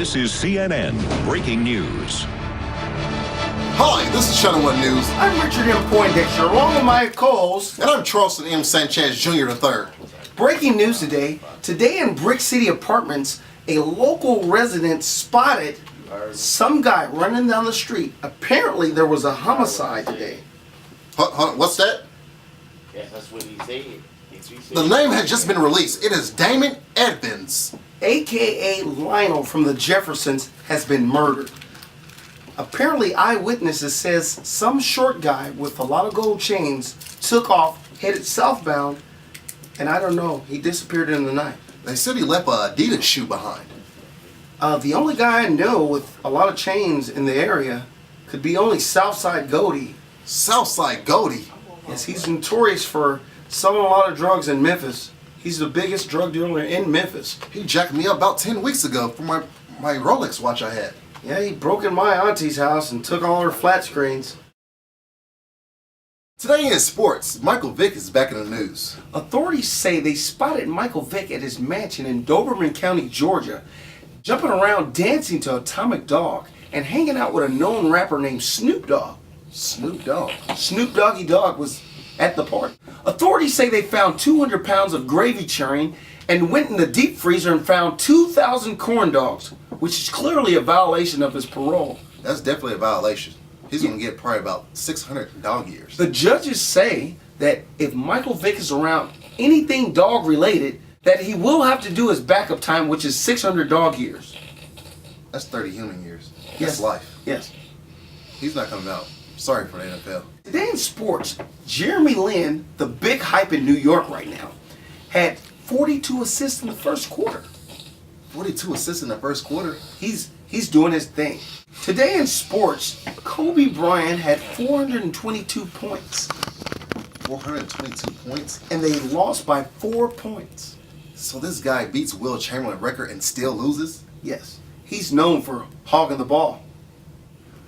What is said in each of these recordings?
This is CNN Breaking News. Hi, this is Channel 1 News. I'm Richard M. Poindexter, along with my co-host. And I'm Charleston M. Sanchez Jr. III. Breaking news today. Today in Brick City Apartments, a local resident spotted some guy running down the street. Apparently there was a homicide today. What's that? Yeah, that's what he said. The name has just been released. It is Damon Evans, a.k.a. Lionel from the Jeffersons, has been murdered. Apparently eyewitnesses says some short guy with a lot of gold chains took off, headed southbound, and I don't know, he disappeared in the night. They said he left a Adidas shoe behind. The only guy I know with a lot of chains in the area could be only Southside Goldie. Southside Goldie? Yes, he's notorious for selling a lot of drugs in Memphis. He's the biggest drug dealer in Memphis. He jacked me up about 10 weeks ago for my Rolex watch I had. Yeah, he broke in my auntie's house and took all her flat screens. Today in sports, Michael Vick is back in the news. Authorities say they spotted Michael Vick at his mansion in Doberman County, Georgia, jumping around dancing to Atomic Dog and hanging out with a known rapper named Snoop Dogg. Snoop Dogg? Snoop Doggy Dogg was at the party. Authorities say they found 200 pounds of gravy churning and went in the deep freezer and found 2,000 corn dogs, which is clearly a violation of his parole. That's definitely a violation. He's going to get probably about 600 dog years. The judges say that if Michael Vick is around anything dog related, that he will have to do his backup time, which is 600 dog years. That's 30 human years. Yes. That's life. Yes. He's not coming out. Sorry for the NFL. Today in sports, Jeremy Lin, the big hype in New York right now, had 42 assists in the first quarter. 42 assists in the first quarter? He's doing his thing. Today in sports, Kobe Bryant had 422 points. 422 points? And they lost by 4 points. So this guy beats Will Chamberlain's record and still loses? Yes. He's known for hogging the ball.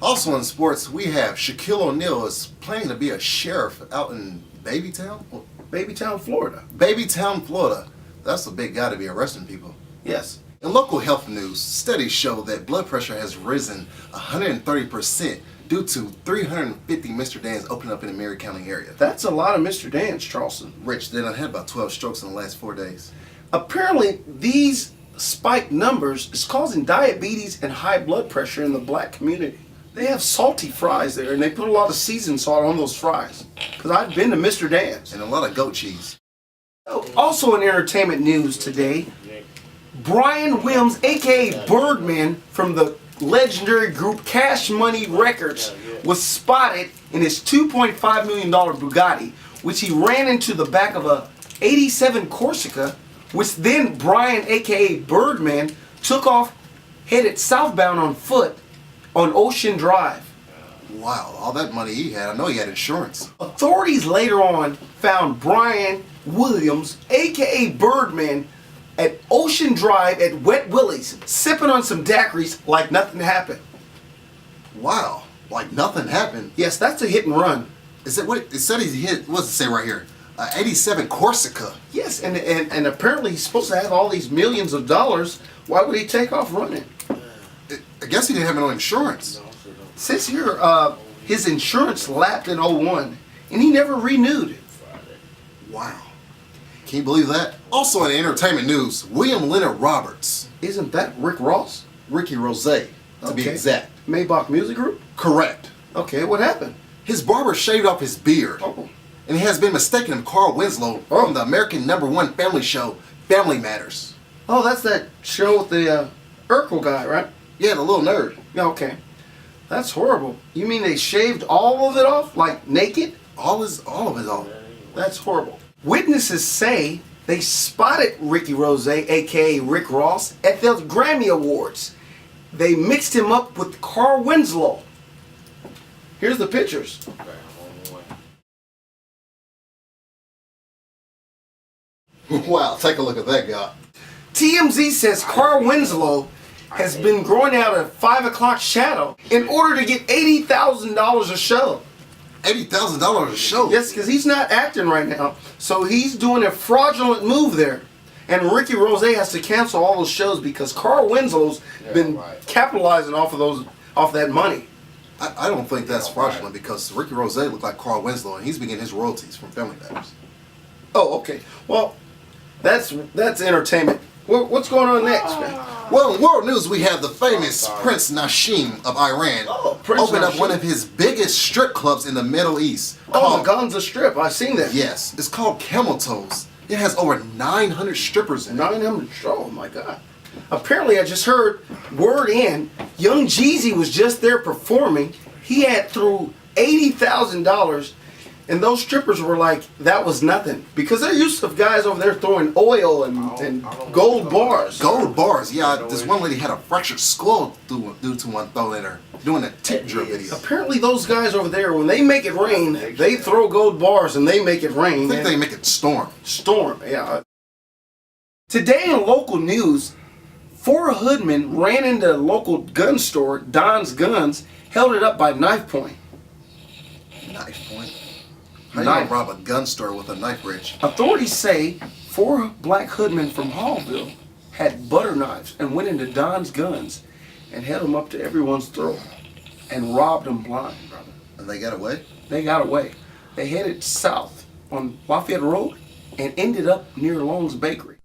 Also in sports, we have Shaquille O'Neal is planning to be a sheriff out in Babytown? Babytown, Florida. Babytown, Florida. That's a big guy to be arresting people. Yes. In local health news, studies show that blood pressure has risen 130% due to 350 Mr. Dans opening up in the Marion County area. That's a lot of Mr. Dans, Charleston. Rich, they done had about 12 strokes in the last 4 days. Apparently, these spiked numbers is causing diabetes and high blood pressure in the black community. They have salty fries there, and they put a lot of seasoned salt on those fries. Because I've been to Mr. Dan's. And a lot of goat cheese. Also in entertainment news today, Brian Williams, a.k.a. Birdman, from the legendary group Cash Money Records, was spotted in his $2.5 million Bugatti, which he ran into the back of a '87 Corsica, which then Brian, a.k.a. Birdman, took off, headed southbound on foot on Ocean Drive. Wow, all that money he had, I know he had insurance. Authorities later on found Brian Williams, a.k.a. Birdman, at Ocean Drive at Wet Willie's, sipping on some daiquiris like nothing happened. Wow, like nothing happened? Yes, that's a hit and run. Is it what it said he hit? What does it say right here? 87 Corsica. Yes, and apparently he's supposed to have all these millions of dollars. Why would he take off running? I guess he didn't have no insurance. Since here, his insurance lapsed in '01, and he never renewed it. Wow. Can you believe that? Also in entertainment news, William Leonard Roberts. Isn't that Rick Ross? Ricky Rose, to be exact. Maybach Music Group? Correct. Okay, what happened? His barber shaved off his beard. Oh. And he has been mistaken of Carl Winslow from the American #1 family show, Family Matters. Oh, that's that show with the Urkel guy, right? Yeah, the little nerd. Yeah, okay. That's horrible. You mean they shaved all of it off, like naked? All of it off. That's horrible. Witnesses say they spotted Ricky Rose, a.k.a. Rick Ross, at the Grammy Awards. They mixed him up with Carl Winslow. Here's the pictures. Wow, take a look at that guy. TMZ says Carl Winslow has been growing out a 5 o'clock shadow in order to get $80,000 a show. $80,000 a show? Yes, because he's not acting right now. So he's doing a fraudulent move there. And Ricky Rose has to cancel all those shows because Carl Winslow's been capitalizing off that money. I don't think that's fraudulent because Ricky Rose looked like Carl Winslow, and he's been getting his royalties from Family Matters. Oh, okay. Well, that's entertainment. What's going on next, man? Well, in world news, we have the famous Prince Nasheem of Iran opened up one of his biggest strip clubs in the Middle East. Oh, the Gonza Strip. I've seen that. Yes, it's called Camel Toes. It has over 900 strippers in it. 900. Oh my God. Apparently, I just heard word in. Young Jeezy was just there performing. He had through $80,000. And those strippers were like, that was nothing. Because they're used to guys over there throwing oil and gold bars. Gold bars, yeah. This one lady had a fractured skull due to one thrown at her doing a tip drill video. Apparently those guys over there, when they make it rain, they throw gold bars and they make it rain. I think they make it storm. Storm, yeah. Today in local news, 4 hoodmen ran into a local gun store, Don's Guns, held it up by knife point. Knife point? How you gonna rob a gun store with a knife bridge? Authorities say 4 black hoodmen from Hallville had butter knives and went into Don's Guns and held them up to everyone's throat and robbed them blind, brother. And they got away? They got away. They headed south on Lafayette Road and ended up near Long's Bakery.